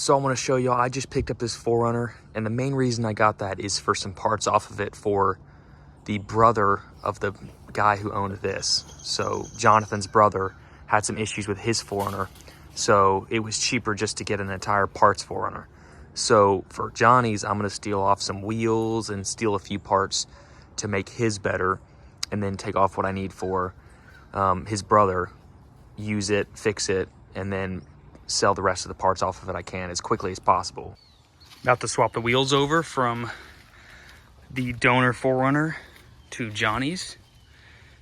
So I want to show y'all, I just picked up this 4runner, and the main reason I got that is for some parts off of it for the brother of the guy who owned this. So Jonathan's brother had some issues with his 4runner, so it was cheaper just to get an entire parts 4runner. So for Johnny's, I'm gonna steal off some wheels and steal a few parts to make his better, and then take off what I need for his brother, use it, fix it, and then sell the rest of the parts off of it I can as quickly as possible. About to swap the wheels over from the donor 4runner to Johnny's,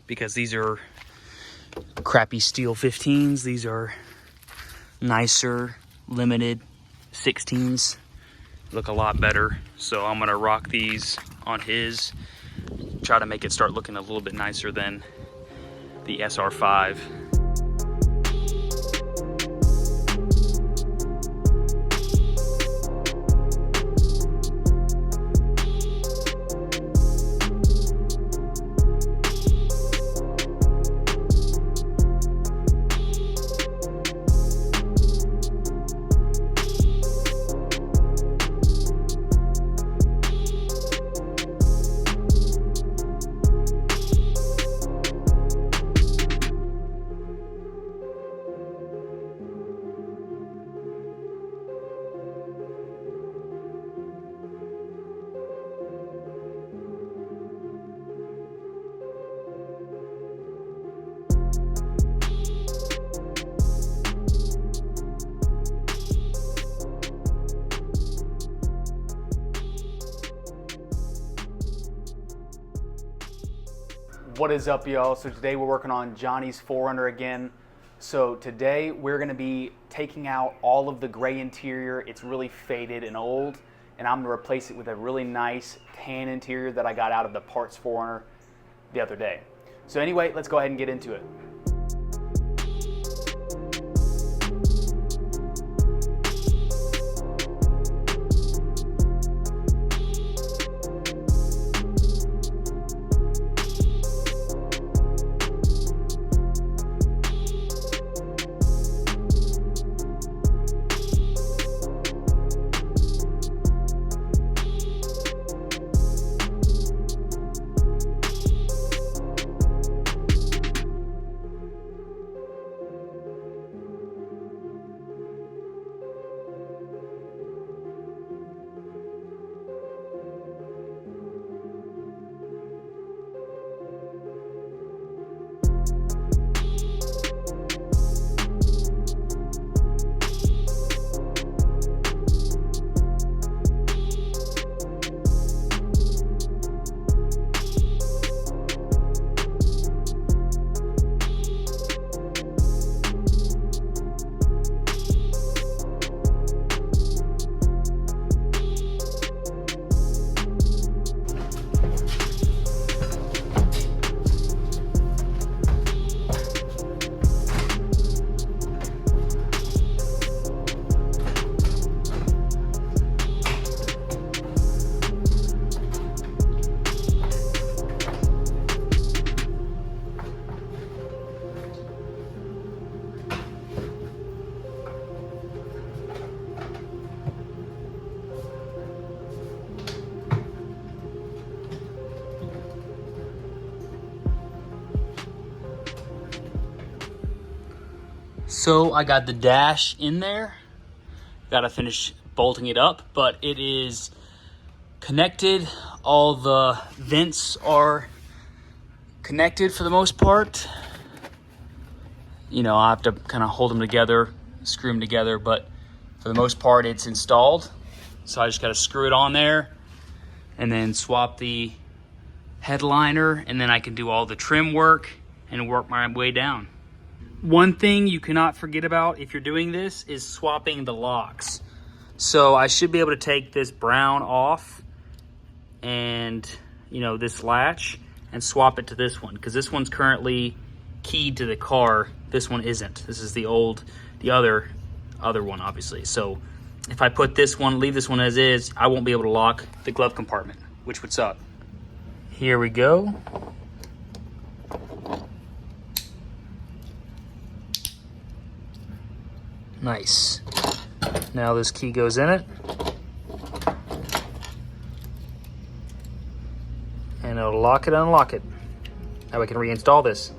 because these are crappy steel 15s. These are nicer, limited 16s. Look a lot better. So I'm gonna rock these on his, try to make it start looking a little bit nicer than the SR5. What is up, y'all? So today we're working on Johnny's 4runner again. So today we're gonna be taking out all of the gray interior. It's really faded and old, and I'm gonna replace it with a really nice tan interior that I got out of the parts 4runner the other day. So anyway, let's go ahead and get into it. So I got the dash in there. Gotta finish bolting it up, but it is connected. All the vents are connected for the most part. You know, I have to kind of hold them together, screw them together, but for the most part it's installed. So I just gotta screw it on there and then swap the headliner, and then I can do all the trim work and work my way down. One thing you cannot forget about if you're doing this is swapping the locks. So I should be able to take this brown off and, you know, this latch, and swap it to this one, because this one's currently keyed to the car. This one isn't. This is the other one, obviously. So if I put this one, leave this one as is, I won't be able to lock the glove compartment, which would suck. Here we go. Nice. Now this key goes in it. And it'll lock it and unlock it. Now we can reinstall this.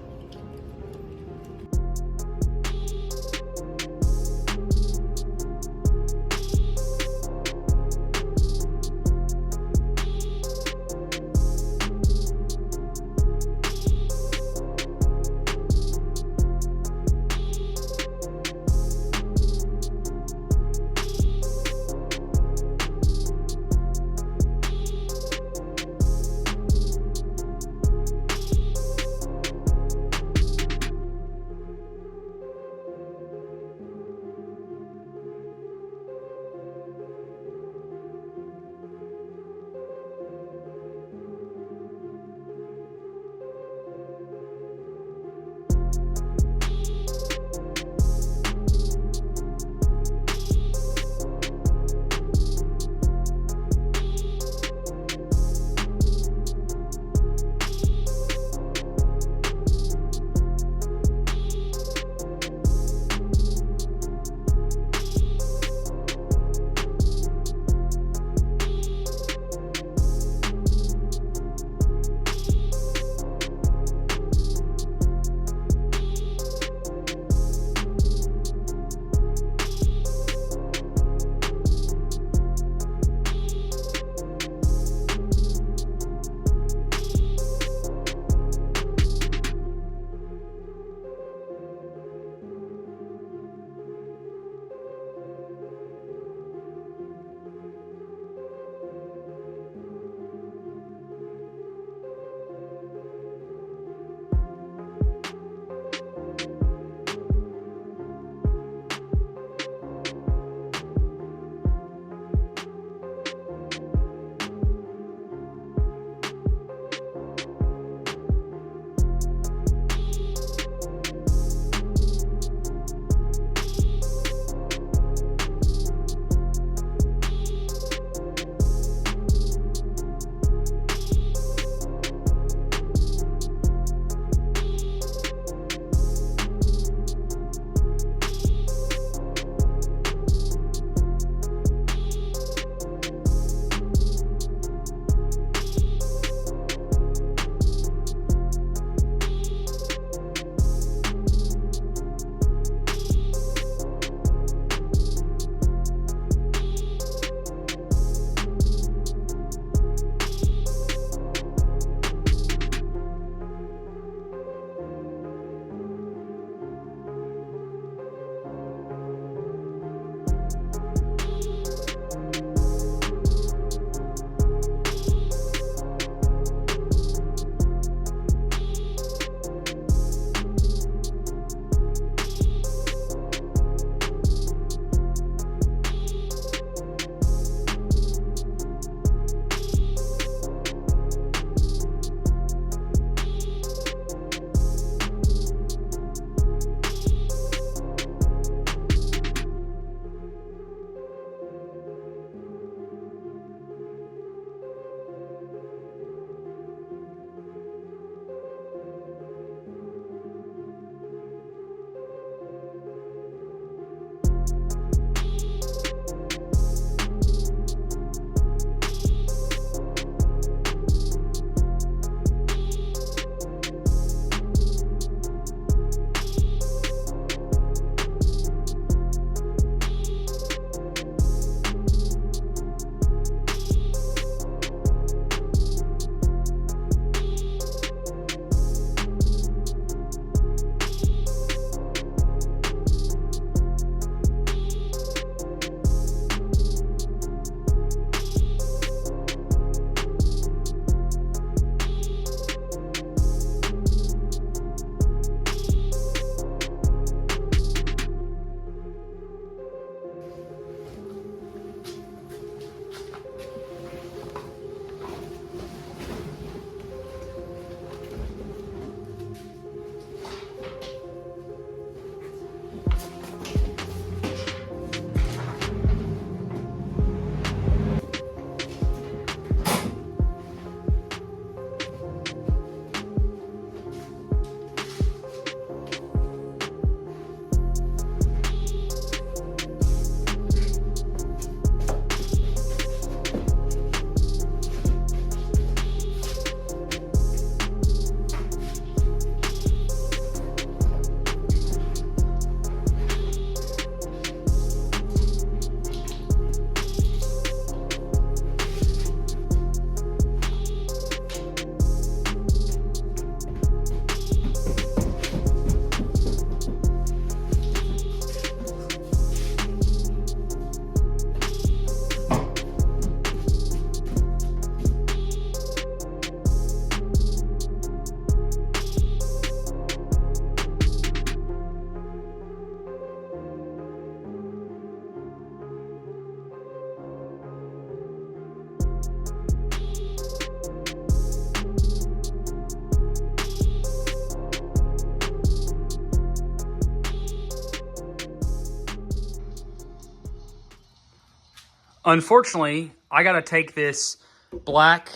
Unfortunately, I got to take this black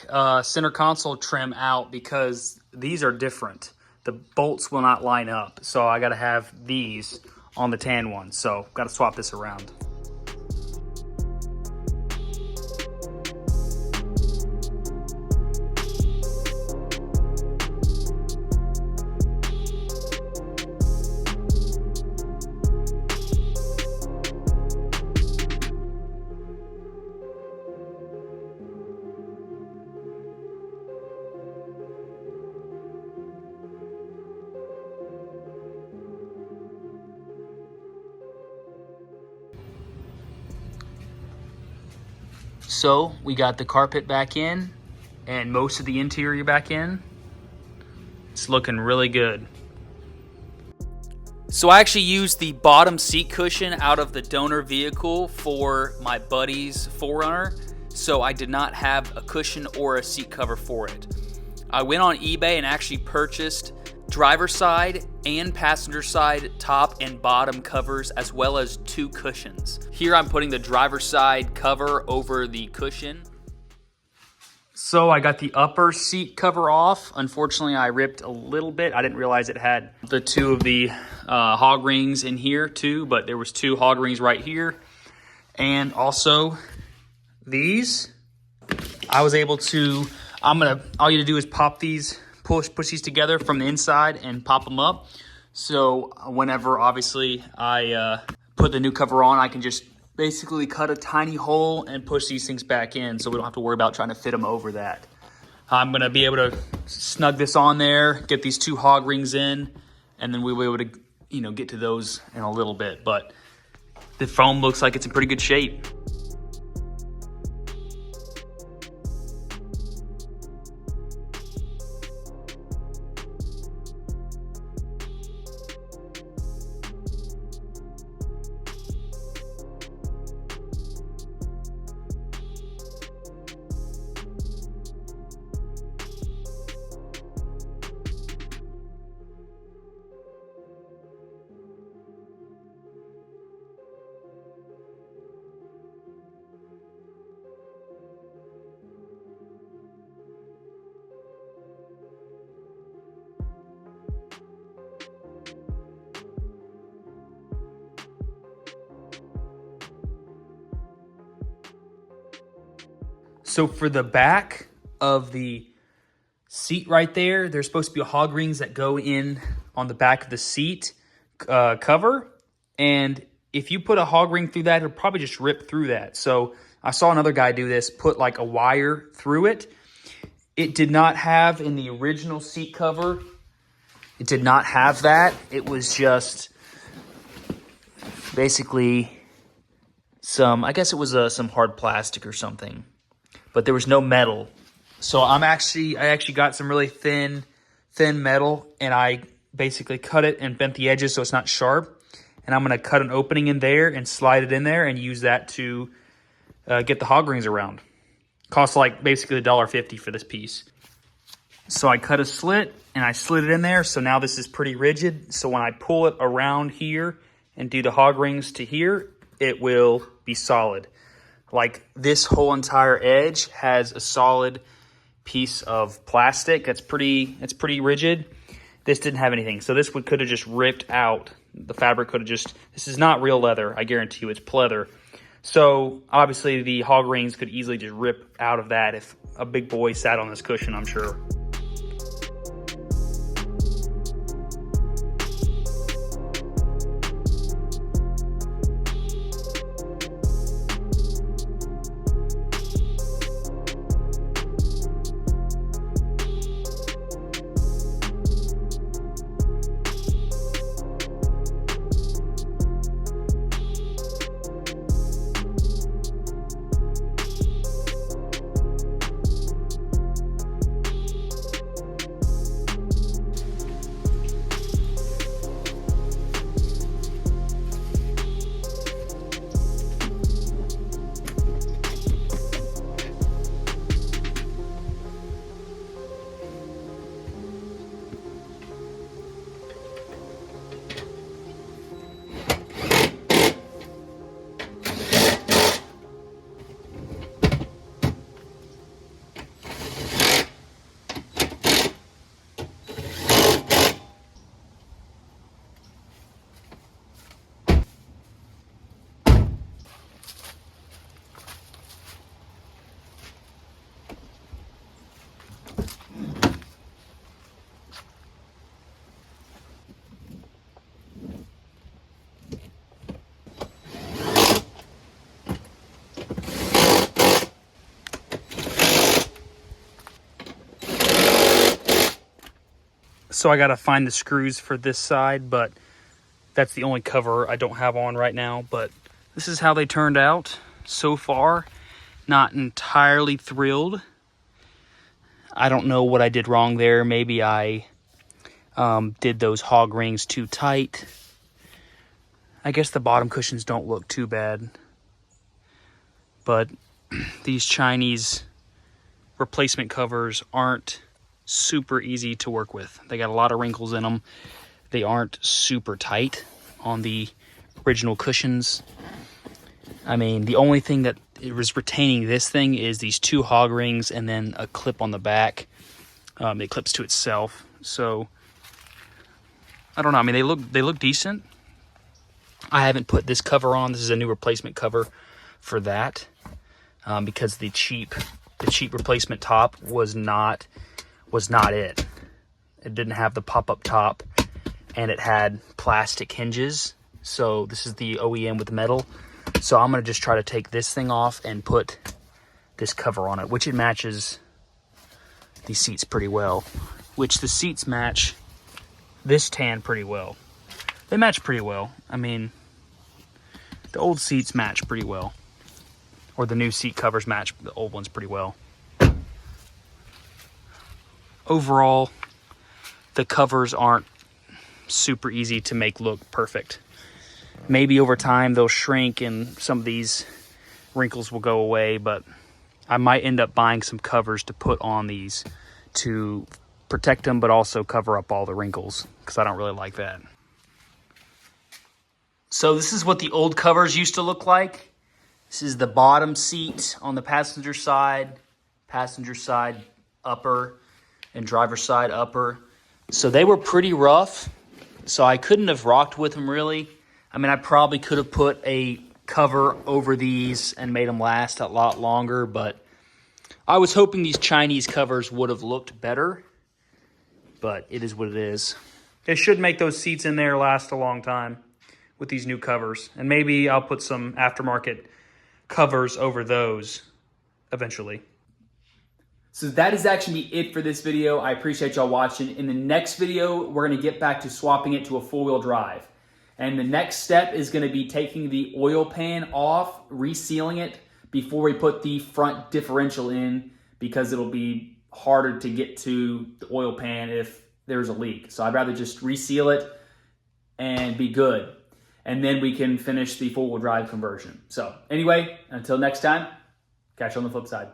center console trim out because these are different. The bolts will not line up, so I got to have these on the tan one. So got to swap this around. So we got the carpet back in and most of the interior back in. It's looking really good. So I actually used the bottom seat cushion out of the donor vehicle for my buddy's 4runner. So I did not have a cushion or a seat cover for it. I went on eBay and actually purchased driver's side and passenger side top and bottom covers, as well as 2 cushions. Here I'm putting the driver's side cover over the cushion. So I got the upper seat cover off. Unfortunately, I ripped a little bit. I didn't realize it had the 2 of the hog rings in here too, but there was 2 hog rings right here. And also these, I was able to, all you to do is pop these, push these together from the inside and pop them up. So whenever obviously I put the new cover on, I can just basically cut a tiny hole and push these things back in, so we don't have to worry about trying to fit them over that. I'm gonna be able to snug this on there, get these 2 hog rings in, and then we'll be able to, get to those in a little bit. But the foam looks like it's in pretty good shape. So for the back of the seat right there, there's supposed to be hog rings that go in on the back of the seat cover. And if you put a hog ring through that, it'll probably just rip through that. So I saw another guy do this, put like a wire through it. It did not have in the original seat cover, it did not have that. It was just basically I guess it was some hard plastic or something. But there was no metal. So I actually got some really thin metal, and I basically cut it and bent the edges so it's not sharp. And I'm gonna cut an opening in there and slide it in there and use that to get the hog rings around. Costs like basically $1.50 for this piece. So I cut a slit and I slid it in there. So now this is pretty rigid. So when I pull it around here and do the hog rings to here, it will be solid. Like this whole entire edge has a solid piece of plastic that's pretty rigid. This didn't have anything. So this could have just ripped out. The fabric could have this is not real leather, I guarantee you, it's pleather. So obviously the hog rings could easily just rip out of that if a big boy sat on this cushion, I'm sure. So I got to find the screws for this side, but that's the only cover I don't have on right now. But this is how they turned out so far. Not entirely thrilled. I don't know what I did wrong there. Maybe I did those hog rings too tight. I guess the bottom cushions don't look too bad. But these Chinese replacement covers aren't super easy to work with. They got a lot of wrinkles in them. They aren't super tight on the original cushions. I mean, the only thing that is retaining this thing is these two hog rings and then a clip on the back. It clips to itself. So I don't know. I mean, they look decent. I haven't put this cover on. This is a new replacement cover for that, because the cheap replacement top was not it. It didn't have the pop-up top, and it had plastic hinges. So this is the OEM with metal. So I'm gonna just try to take this thing off and put this cover on it, which it matches these seats pretty well. Which the seats match this tan pretty well. They match pretty well. I mean, the old seats match pretty well. Or the new seat covers match the old ones pretty well. Overall, the covers aren't super easy to make look perfect. Maybe over time they'll shrink and some of these wrinkles will go away, but I might end up buying some covers to put on these to protect them, but also cover up all the wrinkles, because I don't really like that. So this is what the old covers used to look like. This is the bottom seat on the passenger side upper, and driver side upper. So they were pretty rough, so I couldn't have rocked with them really. I mean, I probably could have put a cover over these and made them last a lot longer, but I was hoping these Chinese covers would have looked better, but it is what it is. It should make those seats in there last a long time with these new covers, and maybe I'll put some aftermarket covers over those eventually. So that is actually it for this video. I appreciate y'all watching. In the next video, we're gonna get back to swapping it to a four-wheel drive. And the next step is gonna be taking the oil pan off, resealing it before we put the front differential in, because it'll be harder to get to the oil pan if there's a leak. So I'd rather just reseal it and be good. And then we can finish the four-wheel drive conversion. So anyway, until next time, catch you on the flip side.